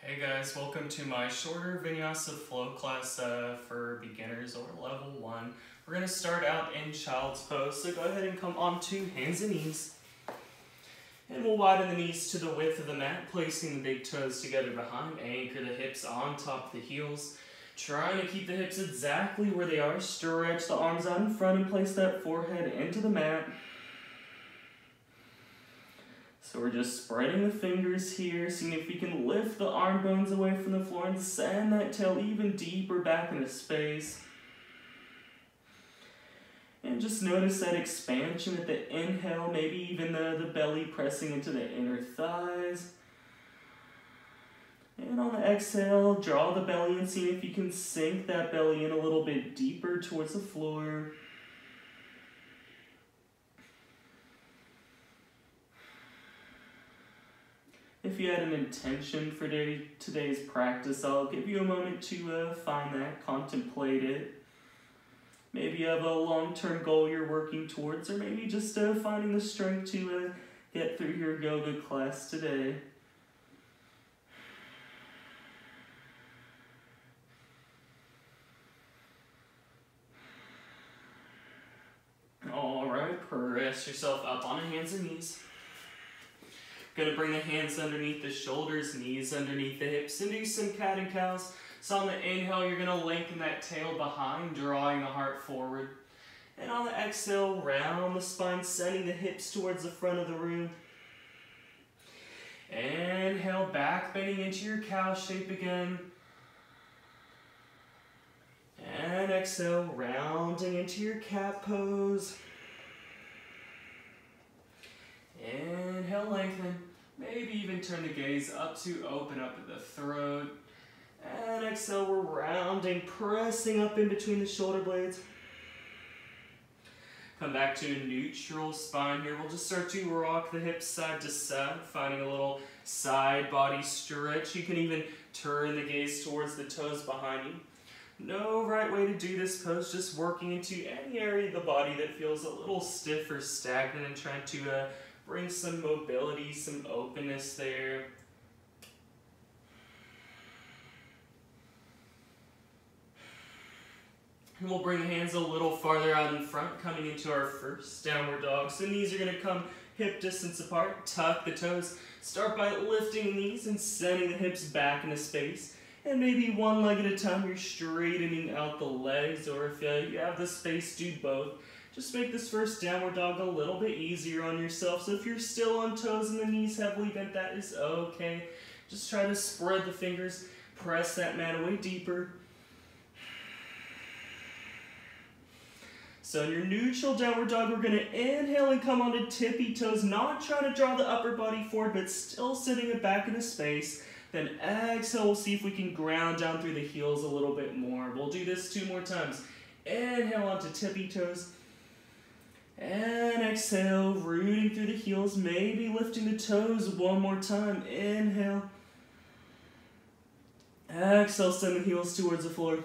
Hey guys, welcome to my shorter Vinyasa flow class for beginners or level 1. We're going to start out in child's pose, so go ahead and come onto hands and knees. And we'll widen the knees to the width of the mat, placing the big toes together behind. Anchor the hips on top of the heels. Trying to keep the hips exactly where they are. Stretch the arms out in front and place that forehead into the mat. So we're just spreading the fingers here, seeing if we can lift the arm bones away from the floor and send that tail even deeper back into space. And just notice that expansion at the inhale, maybe even the belly pressing into the inner thighs. And on the exhale, draw the belly in, see if you can sink that belly in a little bit deeper towards the floor. If you had an intention for today's practice, I'll give you a moment to find that, contemplate it. Maybe you have a long-term goal you're working towards, or maybe just finding the strength to get through your yoga class today. All right, press yourself up on hands and knees. Gonna bring the hands underneath the shoulders, knees underneath the hips, and do some cat and cows. So on the inhale, you're gonna lengthen that tail behind, drawing the heart forward. And on the exhale, round the spine, sending the hips towards the front of the room. Inhale, back bending into your cow shape again. And exhale, rounding into your cat pose. Inhale, lengthen. Maybe even turn the gaze up to open up at the throat. And exhale, we're rounding, pressing up in between the shoulder blades. Come back to a neutral spine here. We'll just start to rock the hips side to side, finding a little side body stretch. You can even turn the gaze towards the toes behind you. No right way to do this pose, just working into any area of the body that feels a little stiff or stagnant and trying to bring some mobility, some openness there. And we'll bring the hands a little farther out in front, coming into our first downward dog. So knees are going to come hip distance apart, tuck the toes. Start by lifting the knees and sending the hips back into space. And maybe one leg at a time, you're straightening out the legs, or if you have the space, do both. Just make this first downward dog a little bit easier on yourself. So if you're still on toes and the knees heavily bent, that is okay. Just try to spread the fingers, press that mat away deeper. So in your neutral downward dog, we're going to inhale and come onto tippy toes, not trying to draw the upper body forward, but still sitting it back into space. Then exhale, we'll see if we can ground down through the heels a little bit more. We'll do this 2 more times. Inhale onto tippy toes. And exhale, rooting through the heels, maybe lifting the toes 1 more time. Inhale. Exhale, send the heels towards the floor.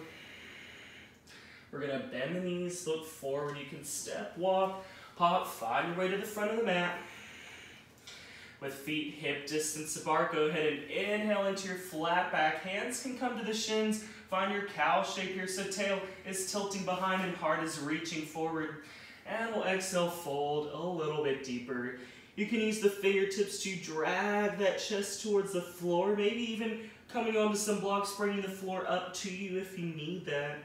We're going to bend the knees, look forward. You can step, walk, pop, find your way to the front of the mat. With feet hip distance apart, go ahead and inhale into your flat back. Hands can come to the shins. Find your cow shape here, so tail is tilting behind and heart is reaching forward. And we'll exhale, fold a little bit deeper. You can use the fingertips to drag that chest towards the floor, maybe even coming onto some blocks, bringing the floor up to you if you need that.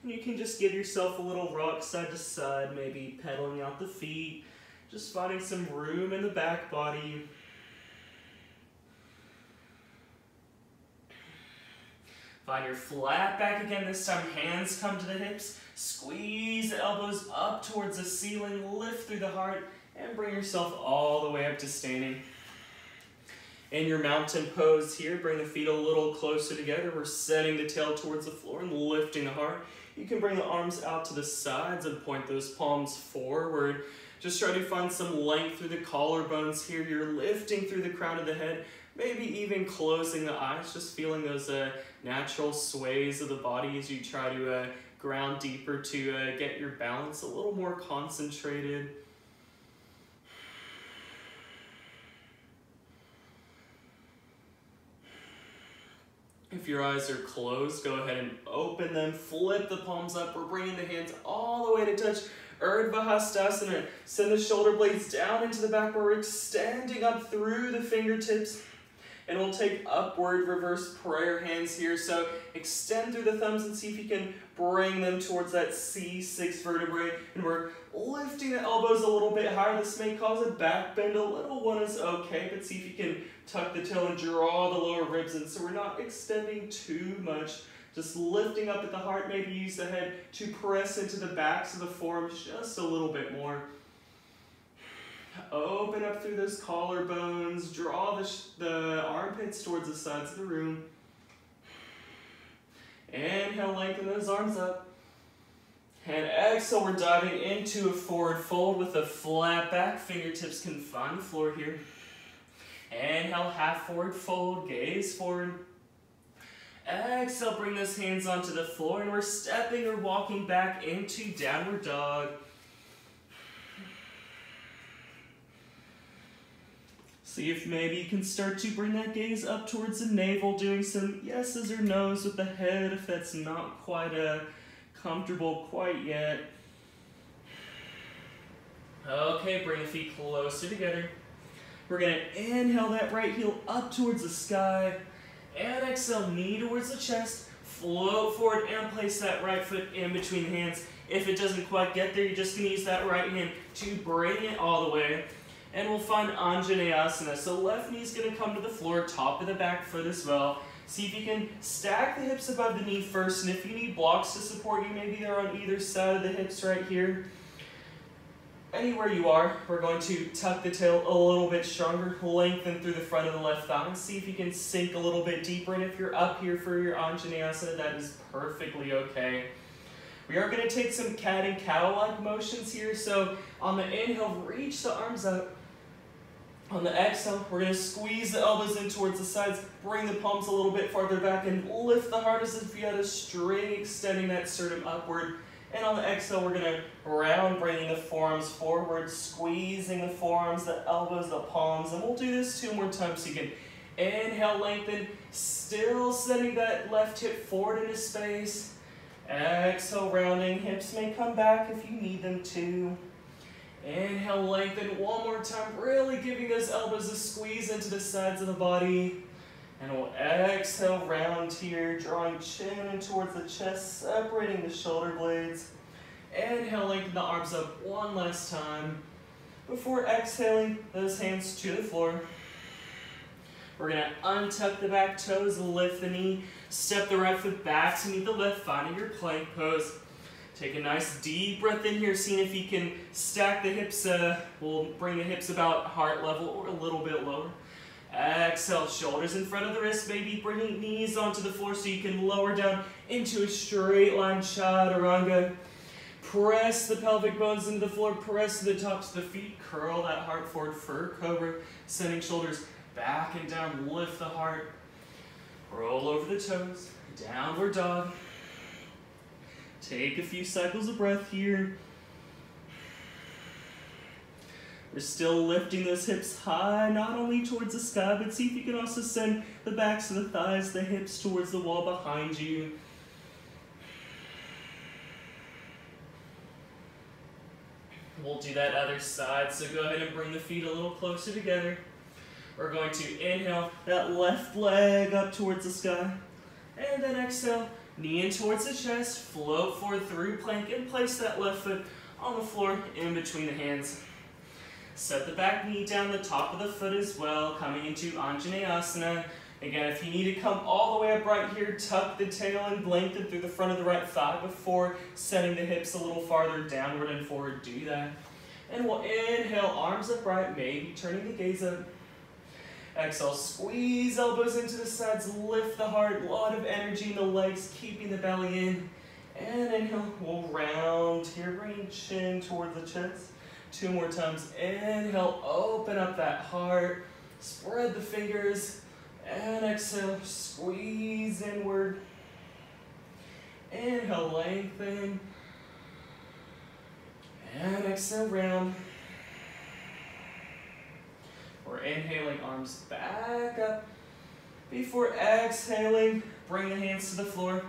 And you can just give yourself a little rock side to side, maybe pedaling out the feet, just finding some room in the back body. Find your flat back again. This time hands come to the hips. Squeeze the elbows up towards the ceiling. Lift through the heart and bring yourself all the way up to standing. In your mountain pose here, bring the feet a little closer together. We're setting the tail towards the floor and lifting the heart. You can bring the arms out to the sides and point those palms forward. Just try to find some length through the collarbones here. You're lifting through the crown of the head, maybe even closing the eyes, just feeling those natural sways of the body as you try to ground deeper to get your balance a little more concentrated. If your eyes are closed, go ahead and open them, flip the palms up. We're bringing the hands all the way to touch Urdhva Hastasana. Send the shoulder blades down into the back where we're extending up through the fingertips. And we'll take upward reverse prayer hands here. So extend through the thumbs and see if you can bring them towards that C6 vertebrae. And we're lifting the elbows a little bit higher. This may cause a back bend. A little one is okay, but see if you can tuck the tail and draw the lower ribs in. So we're not extending too much. Just lifting up at the heart. Maybe use the head to press into the backs of the forearms just a little bit more. Open up through those collarbones. Draw the armpits towards the sides of the room. Inhale, lengthen those arms up. And exhale, we're diving into a forward fold with a flat back. Fingertips can find the floor here. Inhale, half forward fold, gaze forward. Exhale, bring those hands onto the floor, and we're stepping or walking back into downward dog. See if maybe you can start to bring that gaze up towards the navel, doing some yeses or nos with the head if that's not quite comfortable quite yet. Okay, bring the feet closer together. We're going to inhale that right heel up towards the sky, and exhale, knee towards the chest. Float forward and place that right foot in between the hands. If it doesn't quite get there, you're just going to use that right hand to bring it all the way. And we'll find Anjaneyasana. So left knee is going to come to the floor, top of the back foot as well. See if you can stack the hips above the knee first. And if you need blocks to support you, maybe they're on either side of the hips right here. Anywhere you are, we're going to tuck the tail a little bit stronger, lengthen through the front of the left thigh, and see if you can sink a little bit deeper. And if you're up here for your Anjaneyasana, that is perfectly okay. We are going to take some cat and cow-like motions here. So on the inhale, reach the arms up. On the exhale, we're going to squeeze the elbows in towards the sides, bring the palms a little bit farther back, and lift the heart as if you had a string, extending that sternum upward. And on the exhale, we're going to round, bringing the forearms forward, squeezing the forearms, the elbows, the palms. And we'll do this 2 more times so you can inhale, lengthen, still sending that left hip forward into space. Exhale, rounding. Hips may come back if you need them to. Inhale, lengthen one more time, really giving those elbows a squeeze into the sides of the body. And we'll exhale, round here, drawing chin in towards the chest, separating the shoulder blades. Inhale, lengthen the arms up one last time. Before exhaling, those hands to the floor. We're going to untuck the back toes, lift the knee, step the right foot back to meet the left, finding your plank pose. Take a nice deep breath in here, seeing if you can stack the hips. We'll bring the hips about heart level or a little bit lower. Exhale, shoulders in front of the wrists, maybe bringing knees onto the floor so you can lower down into a straight line chaturanga. Press the pelvic bones into the floor, press to the tops of the feet, curl that heart forward for cobra, sending shoulders back and down, lift the heart. Roll over the toes, downward dog. Take a few cycles of breath here. We're still lifting those hips high, not only towards the sky, but see if you can also send the backs of the thighs, the hips towards the wall behind you. We'll do that other side, so go ahead and bring the feet a little closer together. We're going to inhale that left leg up towards the sky, and then exhale. Knee in towards the chest, float forward through plank, and place that left foot on the floor in between the hands. Set the back knee down the top of the foot as well, coming into Anjaneyasana. Again, if you need to come all the way up right here, tuck the tail and lengthen through the front of the right thigh before setting the hips a little farther downward and forward. Do that. And we'll inhale, arms upright, maybe turning the gaze up. Exhale, squeeze elbows into the sides, lift the heart, a lot of energy in the legs, keeping the belly in. And inhale, we'll round here, bring chin toward the chest. 2 more times. Inhale, open up that heart, spread the fingers, and exhale, squeeze inward. Inhale, lengthen, and exhale, round. We're inhaling, arms back up. Before exhaling, bring the hands to the floor.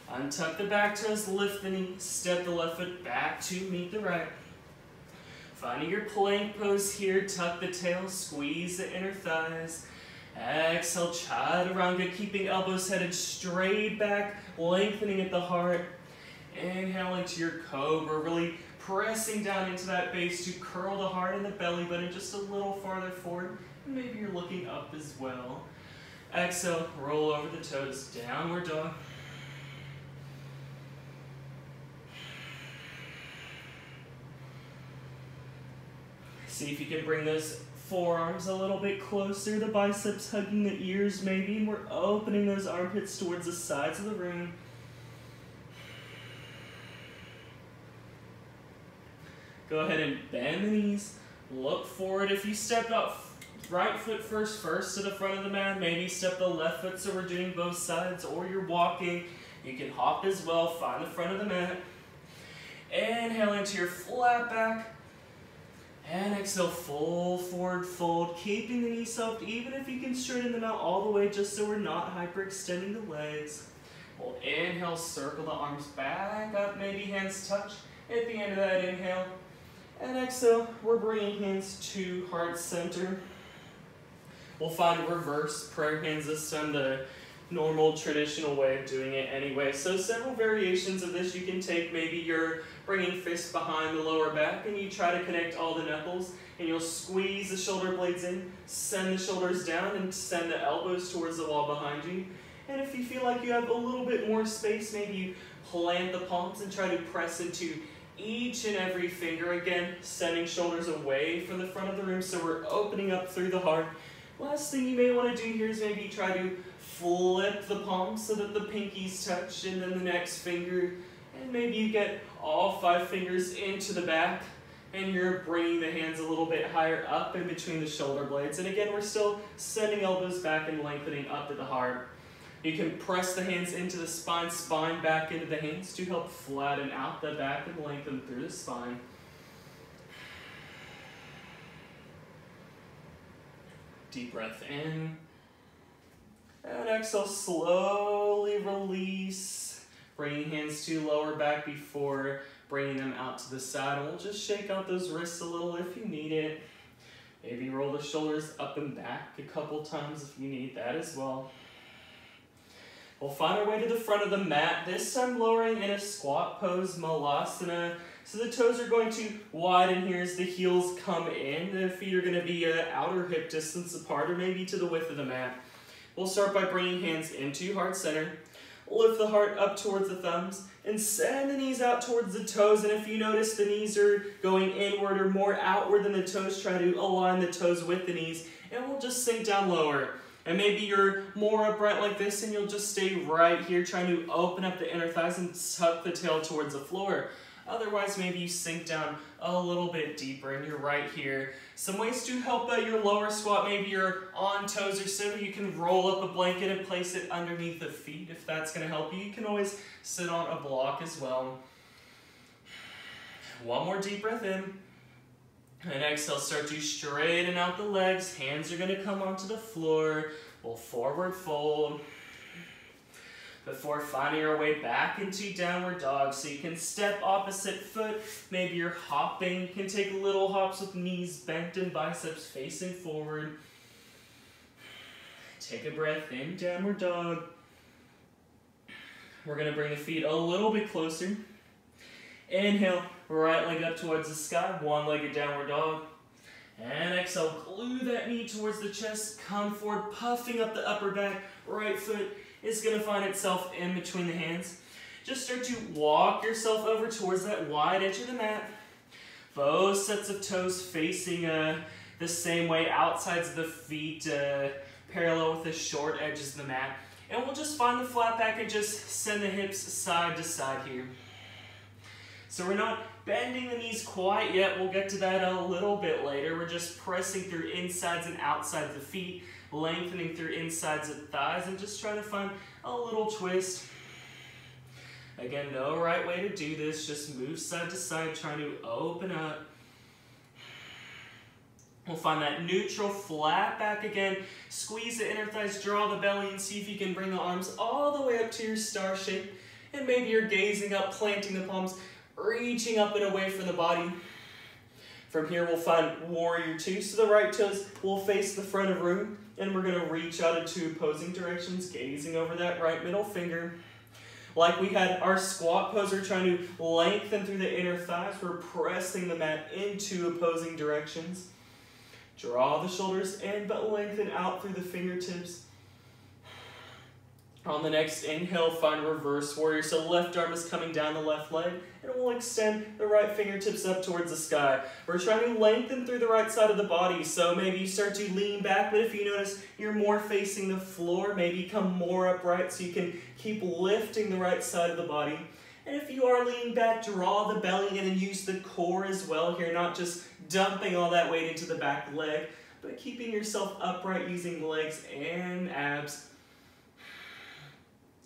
Untuck the back toes, lift the knee, step the left foot back to meet the right. Finding your plank pose here, tuck the tail, squeeze the inner thighs. Exhale, chaturanga, keeping elbows headed straight back, lengthening at the heart. Inhale into your cobra, really pressing down into that base to curl the heart and the belly button just a little farther forward. And maybe you're looking up as well. Exhale, roll over the toes, downward dog. See if you can bring those forearms a little bit closer, the biceps hugging the ears maybe, and we're opening those armpits towards the sides of the room. Go ahead and bend the knees, look forward. If you stepped up right foot first to the front of the mat, maybe step the left foot so we're doing both sides, or you're walking, you can hop as well, find the front of the mat. Inhale into your flat back. And exhale, full forward fold, keeping the knees soft, even if you can straighten them out all the way, just so we're not hyperextending the legs. We'll inhale, circle the arms back up, maybe hands touch at the end of that inhale. And exhale, we're bringing hands to heart center. We'll find reverse prayer hands this time, the normal traditional way of doing it anyway. So several variations of this you can take. Maybe you're bringing fists behind the lower back and you try to connect all the knuckles and you'll squeeze the shoulder blades in, send the shoulders down and send the elbows towards the wall behind you. And if you feel like you have a little bit more space, maybe you plant the palms and try to press into each and every finger again, sending shoulders away from the front of the room so we're opening up through the heart. Last thing you may want to do here is maybe try to flip the palms so that the pinkies touch and then the next finger, and maybe you get all 5 fingers into the back and you're bringing the hands a little bit higher up in between the shoulder blades. And again, we're still sending elbows back and lengthening up to the heart. You can press the hands into the spine, spine back into the hands to help flatten out the back and lengthen through the spine. Deep breath in. And exhale, slowly release. Bringing hands to lower back before bringing them out to the side. And we'll just shake out those wrists a little if you need it. Maybe roll the shoulders up and back a couple times if you need that as well. We'll find our way to the front of the mat, this time lowering in a squat pose, malasana. So the toes are going to widen here as the heels come in. The feet are going to be outer hip distance apart or maybe to the width of the mat. We'll start by bringing hands into heart center. Lift the heart up towards the thumbs and send the knees out towards the toes. And if you notice the knees are going inward or more outward than the toes, try to align the toes with the knees. And we'll just sink down lower. And maybe you're more upright like this and you'll just stay right here trying to open up the inner thighs and tuck the tail towards the floor. Otherwise, maybe you sink down a little bit deeper and you're right here. Some ways to help your lower squat, maybe you're on toes or so, you can roll up a blanket and place it underneath the feet if that's going to help you. You can always sit on a block as well. One more deep breath in. And exhale, start to straighten out the legs. Hands are going to come onto the floor. We'll forward fold. Before finding our way back into downward dog. So you can step opposite foot. Maybe you're hopping. You can take little hops with knees bent and biceps facing forward. Take a breath in, downward dog. We're going to bring the feet a little bit closer. Inhale, right leg up towards the sky, one-legged downward dog. And exhale, glue that knee towards the chest, come forward, puffing up the upper back. Right foot is going to find itself in between the hands. Just start to walk yourself over towards that wide edge of the mat. Both sets of toes facing the same way, outsides of the feet parallel with the short edges of the mat. And we'll just find the flat back and just send the hips side to side here. So we're not bending the knees quite yet. We'll get to that a little bit later. We're just pressing through insides and outsides of the feet, lengthening through insides of the thighs, and just trying to find a little twist. Again, no right way to do this. Just move side to side, trying to open up. We'll find that neutral, flat back again. Squeeze the inner thighs, draw the belly, and see if you can bring the arms all the way up to your star shape. And maybe you're gazing up, planting the palms, reaching up and away from the body. From here, we'll find warrior two. So the right toes will face the front of room, and we're going to reach out in two opposing directions, gazing over that right middle finger. Like we had our squat pose, we're trying to lengthen through the inner thighs. We're pressing the mat into opposing directions. Draw the shoulders in, but lengthen out through the fingertips. On the next inhale, find reverse warrior. So left arm is coming down the left leg, and we'll extend the right fingertips up towards the sky. We're trying to lengthen through the right side of the body, so maybe you start to lean back, but if you notice you're more facing the floor, maybe come more upright so you can keep lifting the right side of the body. And if you are leaning back, draw the belly in and use the core as well here, not just dumping all that weight into the back leg, but keeping yourself upright using legs and abs.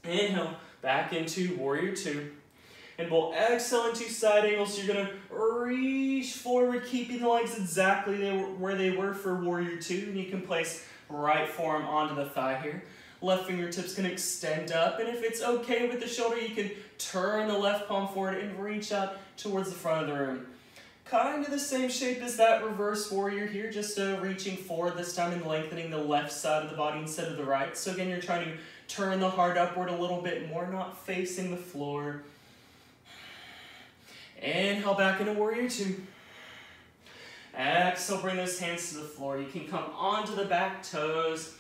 Inhale, back into warrior two. And we'll exhale into side angles. So you're going to reach forward, keeping the legs exactly where they were for warrior two. And you can place right forearm onto the thigh here. Left fingertips can extend up. And if it's okay with the shoulder, you can turn the left palm forward and reach out towards the front of the room. Kind of the same shape as that reverse warrior here, just reaching forward this time and lengthening the left side of the body instead of the right. So again, you're trying to turn the heart upward a little bit more, not facing the floor. Inhale back into warrior two. Exhale, bring those hands to the floor. You can come onto the back toes.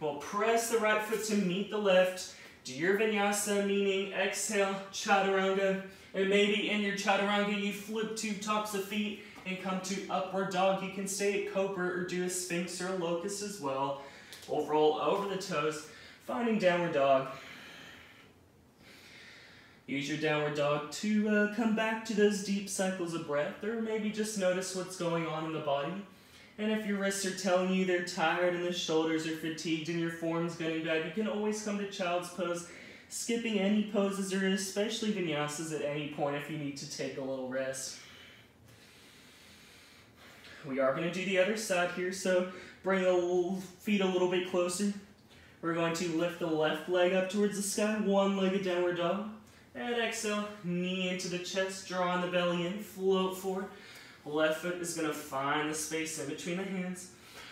We'll press the right foot to meet the left. Do your vinyasa, meaning exhale, chaturanga. And maybe in your chaturanga, you flip to tops of feet and come to upward dog. You can stay at cobra or do a sphinx or a locust as well. We'll roll over the toes, finding downward dog. Use your downward dog to come back to those deep cycles of breath, or maybe just notice what's going on in the body. And if your wrists are telling you they're tired and the shoulders are fatigued and your form's getting bad, you can always come to child's pose, skipping any poses or especially vinyasas at any point if you need to take a little rest. We are going to do the other side here, so bring the feet a little bit closer. We're going to lift the left leg up towards the sky, one-legged downward dog. And exhale, knee into the chest, drawing the belly in, float forward. Left foot is going to find the space in between the hands.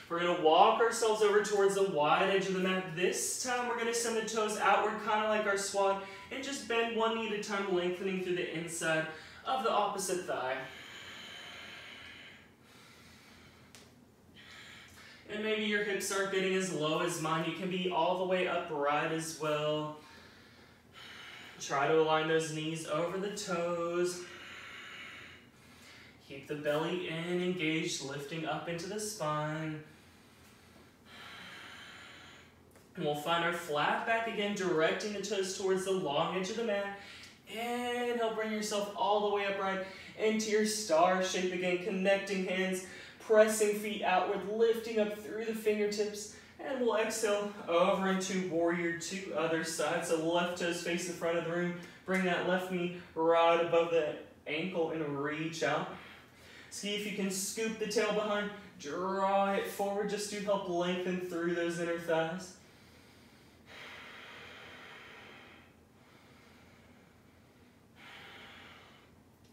We're going to walk ourselves over towards the wide edge of the mat. This time we're going to send the toes outward, kind of like our squat, and just bend one knee at a time, lengthening through the inside of the opposite thigh. And maybe your hips aren't getting as low as mine. You can be all the way upright as well. Try to align those knees over the toes. Keep the belly in, engaged, lifting up into the spine. And we'll find our flat back again, directing the toes towards the long edge of the mat. Inhale, bring yourself all the way upright into your star shape again, connecting hands, pressing feet outward, lifting up through the fingertips. And we'll exhale over into warrior two, other side. So left toes face the front of the room. Bring that left knee right above the ankle and reach out. See if you can scoop the tail behind, draw it forward just to help lengthen through those inner thighs.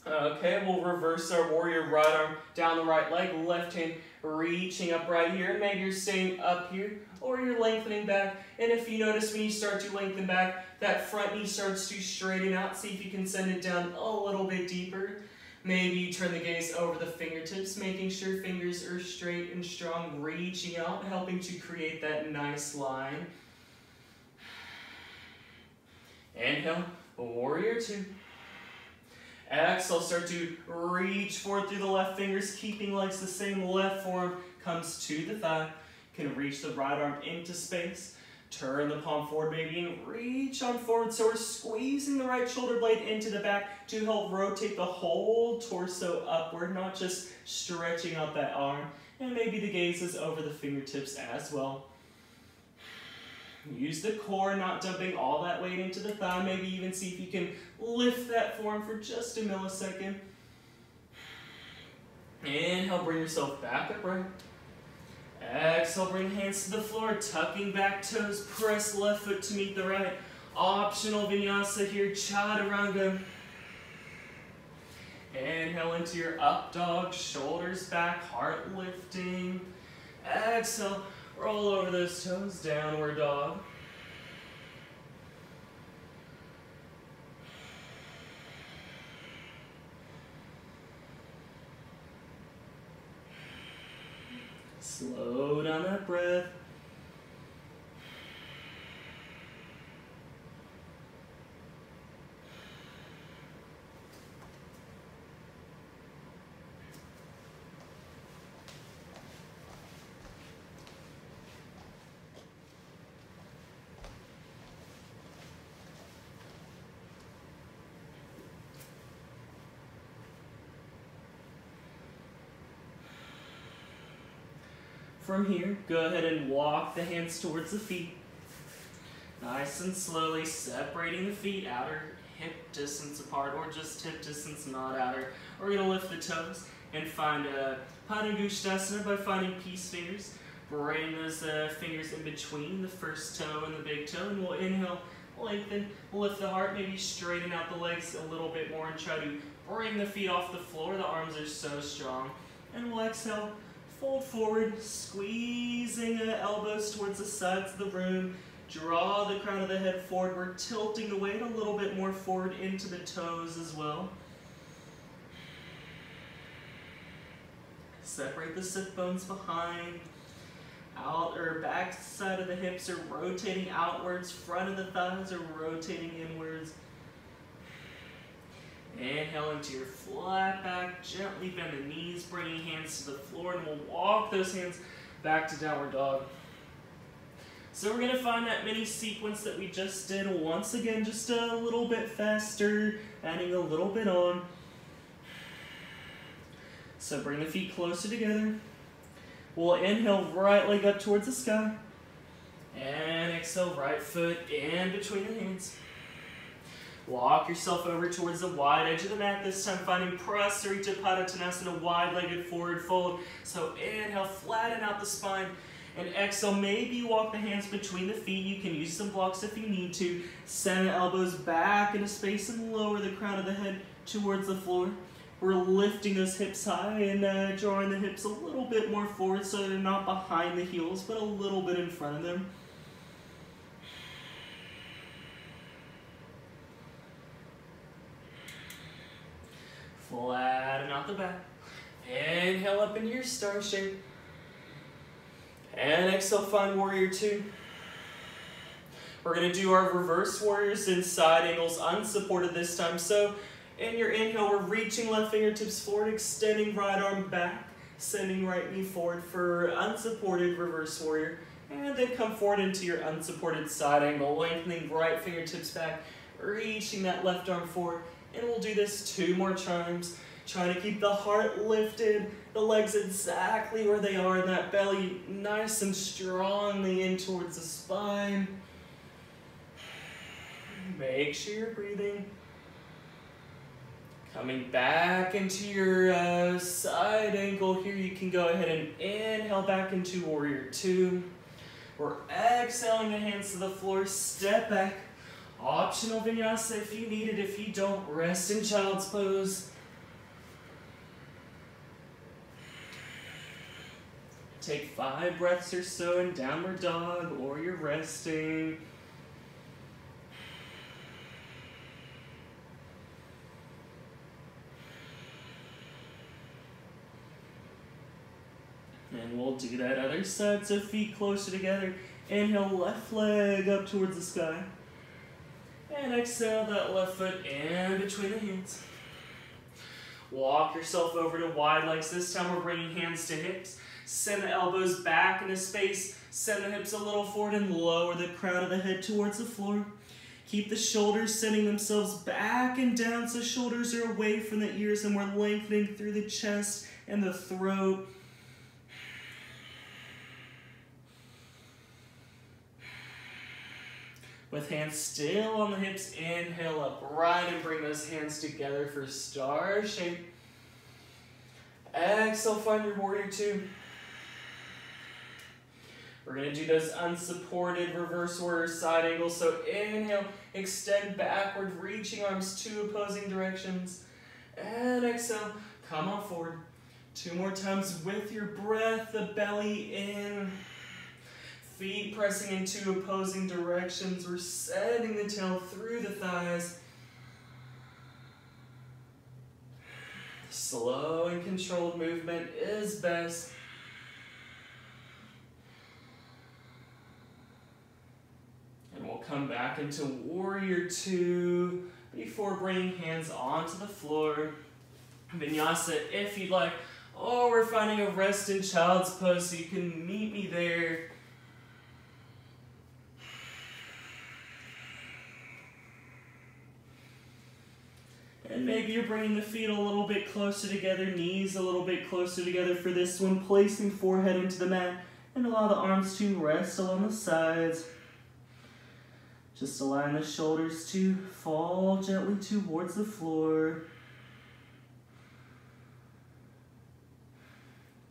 Okay, we'll reverse our warrior, right arm down the right leg, left hand reaching up right here. And maybe you're staying up here or you're lengthening back. And if you notice when you start to lengthen back, that front knee starts to straighten out. See if you can send it down a little bit deeper. Maybe you turn the gaze over the fingertips, making sure fingers are straight and strong, reaching out, helping to create that nice line. Inhale, warrior two. Exhale, start to reach forward through the left fingers, keeping legs the same. Left forearm comes to the thigh. Can reach the right arm into space. Turn the palm forward, maybe, and reach on forward. So we're squeezing the right shoulder blade into the back to help rotate the whole torso upward, not just stretching out that arm. And maybe the gaze is over the fingertips as well. Use the core, not dumping all that weight into the thigh. Maybe even see if you can lift that forearm for just a millisecond. Inhale, bring yourself back upright. Exhale, bring hands to the floor, tucking back toes, press left foot to meet the right. Optional vinyasa here, chaturanga. Inhale into your up dog, shoulders back, heart lifting. Exhale, roll over those toes, downward dog. Slow down that breath. From here, go ahead and walk the hands towards the feet. Nice and slowly separating the feet, outer hip distance apart, or just hip distance, not outer. We're going to lift the toes and find a Padangusthasana by finding peace fingers. Bring those fingers in between the first toe and the big toe, and we'll inhale, lengthen, lift the heart, maybe straighten out the legs a little bit more and try to bring the feet off the floor. The arms are so strong. And we'll exhale. Fold forward, squeezing elbows towards the sides of the room. Draw the crown of the head forward. We're tilting the weight a little bit more forward into the toes as well. Separate the sit bones behind. Out or back side of the hips are rotating outwards. Front of the thighs are rotating inwards. Inhale into your flat back, gently bend the knees, bringing hands to the floor, and we'll walk those hands back to downward dog. So we're going to find that mini sequence that we just did once again, just a little bit faster, adding a little bit on. So bring the feet closer together. We'll inhale, right leg up towards the sky, and exhale, right foot in between the hands. Walk yourself over towards the wide edge of the mat, this time finding Prasarita Padottanasana, wide-legged forward fold. So inhale, flatten out the spine, and exhale, maybe walk the hands between the feet. You can use some blocks if you need to. Send the elbows back into space and lower the crown of the head towards the floor. We're lifting those hips high and drawing the hips a little bit more forward so they're not behind the heels, but a little bit in front of them. Flatten out the back. Inhale up into your star shape. And exhale, find warrior two. We're going to do our reverse warriors in side angles, unsupported this time. So in your inhale, we're reaching left fingertips forward, extending right arm back, sending right knee forward for unsupported reverse warrior. And then come forward into your unsupported side angle, lengthening right fingertips back, reaching that left arm forward. And we'll do this 2 more times, trying to keep the heart lifted, the legs exactly where they are, and that belly nice and strongly in towards the spine. Make sure you're breathing. Coming back into your side angle here, you can go ahead and inhale back into warrior two. We're exhaling the hands to the floor, step back. Optional vinyasa if you need it. If you don't, rest in child's pose. Take 5 breaths or so in downward dog, or you're resting. And we'll do that other side, so feet closer together. Inhale, left leg up towards the sky. And exhale, that left foot in between the hands. Walk yourself over to wide legs. This time we're bringing hands to hips. Send the elbows back into space. Send the hips a little forward and lower the crown of the head towards the floor. Keep the shoulders sending themselves back and down so shoulders are away from the ears, and we're lengthening through the chest and the throat. With hands still on the hips, inhale upright and bring those hands together for star shape. Exhale, find your warrior two. We're going to do those unsupported reverse warrior side angles. So inhale, extend backward, reaching arms 2 opposing directions. And exhale, come on forward. 2 more times with your breath, the belly in. Feet pressing in 2 opposing directions. We're sending the tail through the thighs. Slow and controlled movement is best. And we'll come back into Warrior 2 before bringing hands onto the floor. Vinyasa if you'd like. Or we're finding a rest in child's pose, so you can meet me there. And maybe you're bringing the feet a little bit closer together, knees a little bit closer together for this one, placing forehead into the mat, and allow the arms to rest along the sides. Just allowing the shoulders to fall gently towards the floor.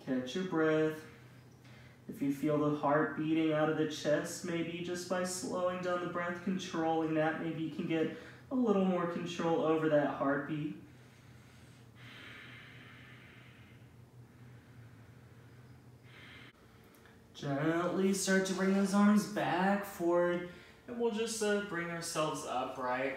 Catch your breath. If you feel the heart beating out of the chest, maybe just by slowing down the breath, controlling that, maybe you can get a little more control over that heartbeat. Gently start to bring those arms back forward, and we'll just bring ourselves upright.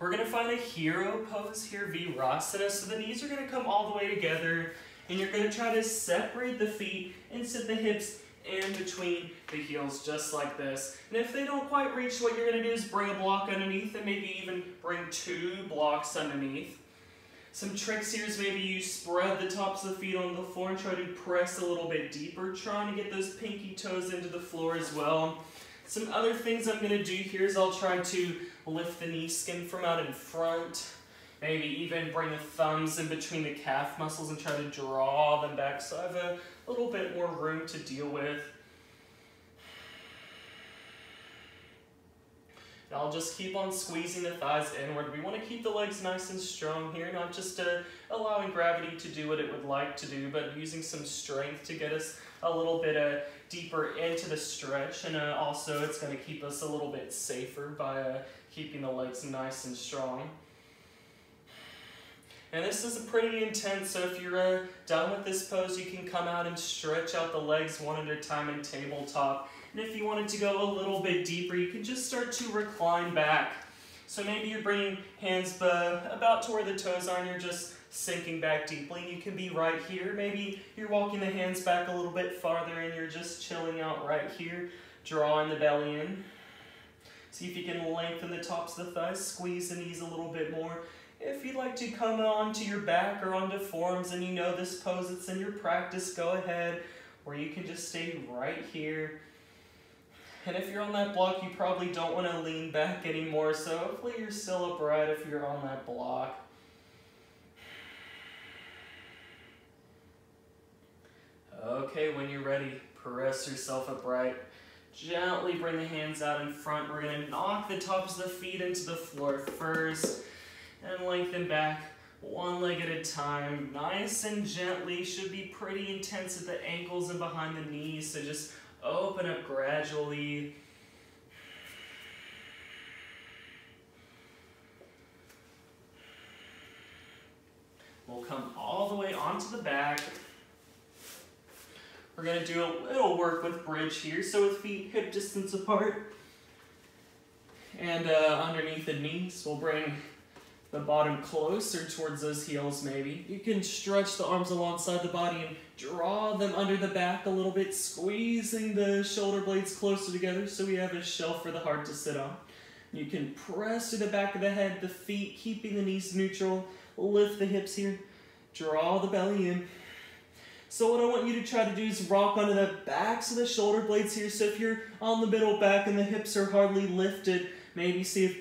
We're going to find a hero pose here, Virasana. So the knees are going to come all the way together, and you're going to try to separate the feet and sit the hips in between the heels, just like this. And if they don't quite reach, what you're going to do is bring a block underneath, and maybe even bring 2 blocks underneath. Some tricks here is maybe you spread the tops of the feet on the floor and try to press a little bit deeper, trying to get those pinky toes into the floor as well. Some other things I'm going to do here is I'll try to lift the knee skin from out in front. Maybe even bring the thumbs in between the calf muscles and try to draw them back so I have a little bit more room to deal with. And I'll just keep on squeezing the thighs inward. We want to keep the legs nice and strong here, not just allowing gravity to do what it would like to do, but using some strength to get us a little bit deeper into the stretch. And also it's going to keep us a little bit safer by keeping the legs nice and strong. And this is pretty intense, so if you're done with this pose, you can come out and stretch out the legs one at a time in tabletop. And if you wanted to go a little bit deeper, you can just start to recline back. So maybe you're bringing hands about to where the toes are and you're just sinking back deeply. You can be right here. Maybe you're walking the hands back a little bit farther and you're just chilling out right here, drawing the belly in. See if you can lengthen the tops of the thighs, squeeze the knees a little bit more. If you'd like to come onto your back or onto forearms and you know this pose, it's in your practice, go ahead. Or you can just stay right here. And if you're on that block, you probably don't want to lean back anymore, so hopefully you're still upright if you're on that block. Okay, when you're ready, press yourself upright. Gently bring the hands out in front. We're going to knock the tops of the feet into the floor first. And lengthen back one leg at a time, nice and gently. Should be pretty intense at the ankles and behind the knees, so just open up gradually. We'll come all the way onto the back. We're going to do a little work with bridge here, so with feet hip distance apart. And underneath the knees, we'll bring the bottom closer towards those heels maybe. You can stretch the arms alongside the body and draw them under the back a little bit, squeezing the shoulder blades closer together so we have a shelf for the heart to sit on. You can press to the back of the head, the feet, keeping the knees neutral. Lift the hips here, draw the belly in. So what I want you to try to do is rock onto the backs of the shoulder blades here. So if you're on the middle back and the hips are hardly lifted, maybe see if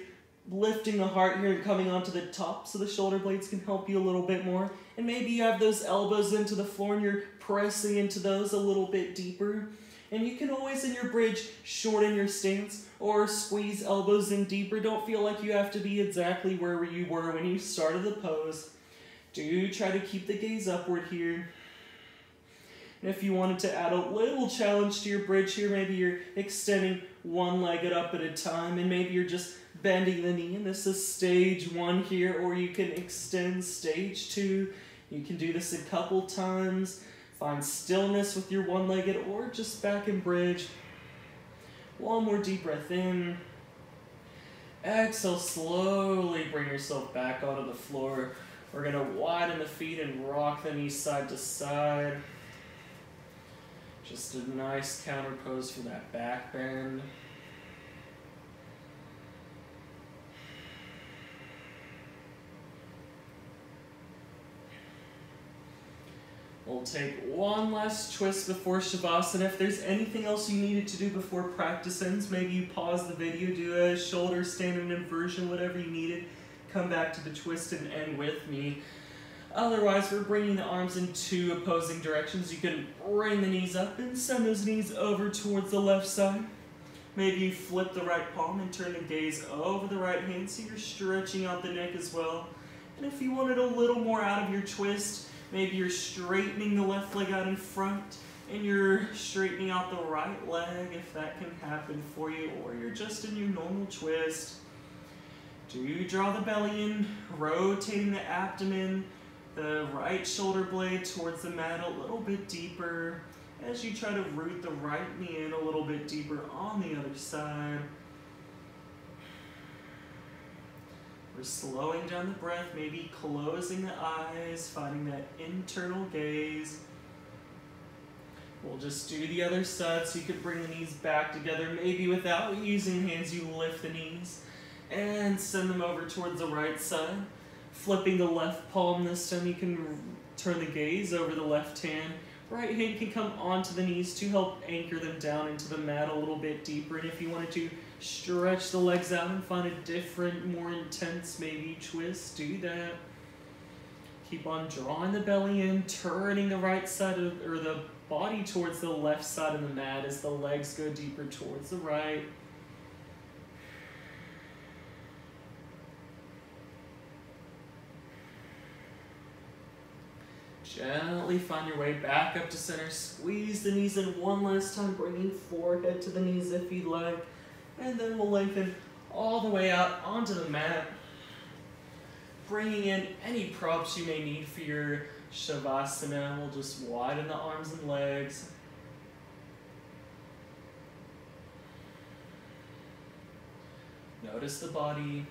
lifting the heart here and coming onto the tops of the shoulder blades can help you a little bit more. And maybe you have those elbows into the floor and you're pressing into those a little bit deeper. And you can always, in your bridge, shorten your stance or squeeze elbows in deeper. Don't feel like you have to be exactly where you were when you started the pose. Do try to keep the gaze upward here. And if you wanted to add a little challenge to your bridge here, maybe you're extending one leg up at a time, and maybe you're just bending the knee, and this is stage 1 here, or you can extend stage 2. You can do this a couple times. Find stillness with your one-legged or just back in bridge. One more deep breath in. Exhale, slowly bring yourself back onto the floor. We're going to widen the feet and rock the knees side to side. Just a nice counter pose for that back bend. We'll take one last twist before Shavasana. If there's anything else you needed to do before practice ends, maybe you pause the video, do a shoulder stand and inversion, whatever you needed. Come back to the twist and end with me. Otherwise, we're bringing the arms in 2 opposing directions. You can bring the knees up and send those knees over towards the left side. Maybe you flip the right palm and turn the gaze over the right hand so you're stretching out the neck as well. And if you wanted a little more out of your twist, maybe you're straightening the left leg out in front and you're straightening out the right leg if that can happen for you, or you're just in your normal twist. Do draw the belly in, rotating the abdomen, the right shoulder blade towards the mat a little bit deeper as you try to root the right knee in a little bit deeper on the other side. We're slowing down the breath, maybe closing the eyes, finding that internal gaze. We'll just do the other side so you can bring the knees back together. Maybe without using hands, you lift the knees and send them over towards the right side. Flipping the left palm this time, you can turn the gaze over the left hand. Right hand can come onto the knees to help anchor them down into the mat a little bit deeper. And if you wanted to stretch the legs out and find a different, more intense maybe twist, do that. Keep on drawing the belly in, turning the right side or the body towards the left side of the mat as the legs go deeper towards the right. Gently find your way back up to center. Squeeze the knees in one last time, bringing forehead to the knees if you'd like. And then we'll lengthen all the way out onto the mat. Bringing in any props you may need for your Shavasana. We'll just widen the arms and legs. Notice the body.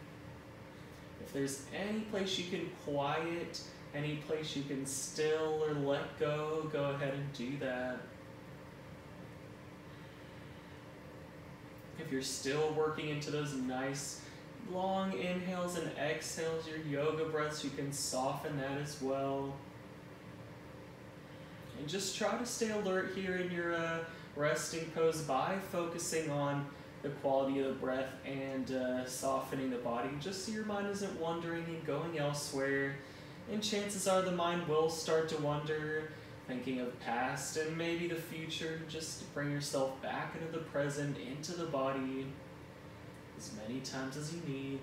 If there's any place you can quiet, any place you can still or let go, go ahead and do that. If you're still working into those nice long inhales and exhales, your yoga breaths, you can soften that as well. And just try to stay alert here in your resting pose by focusing on the quality of the breath and softening the body, just so your mind isn't wandering and going elsewhere. And chances are the mind will start to wander, thinking of past and maybe the future. Just bring yourself back into the present, into the body, as many times as you need.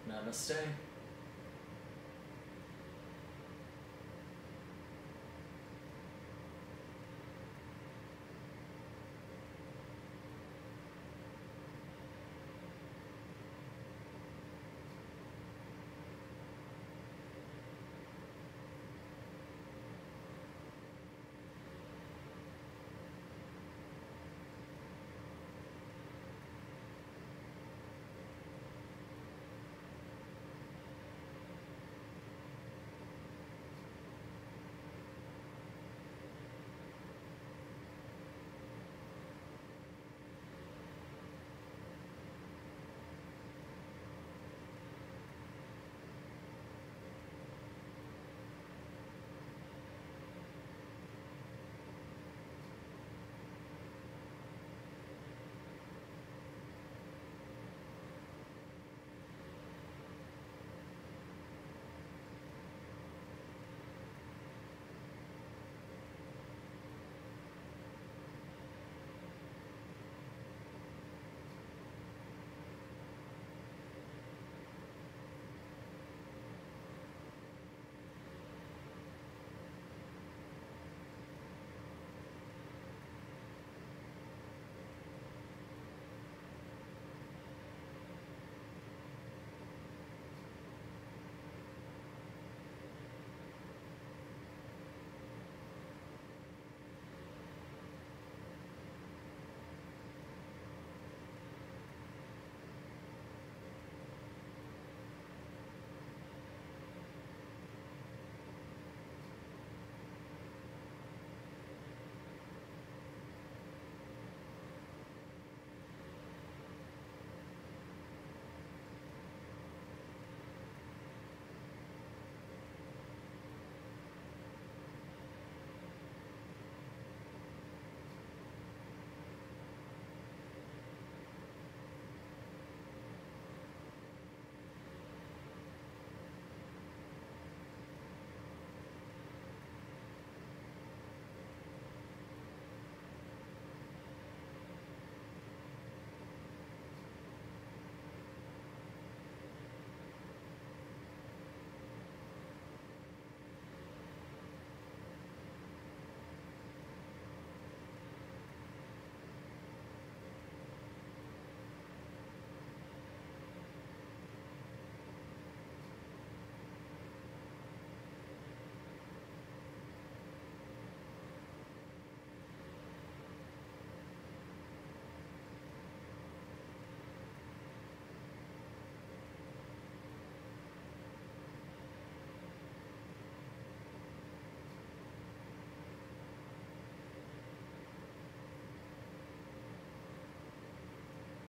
Namaste.